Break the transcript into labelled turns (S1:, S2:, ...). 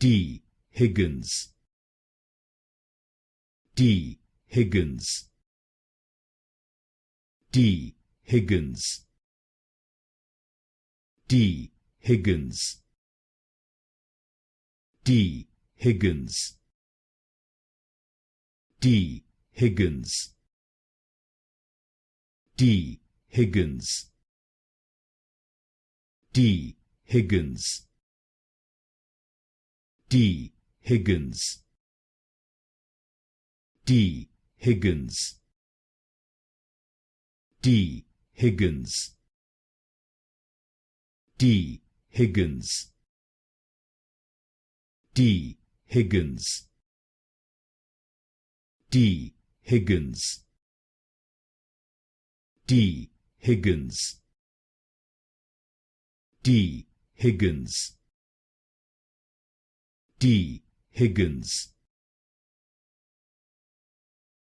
S1: D. Higgins, D. Higgins, D. Higgins, D. Higgins, D. Higgins, D. Higgins, D. Higgins, D. Higgins, D. Higgins, D. Higgins, D. Higgins, D. Higgins, D. Higgins, D. Higgins, D. Higgins, D. Higgins, D. Higgins,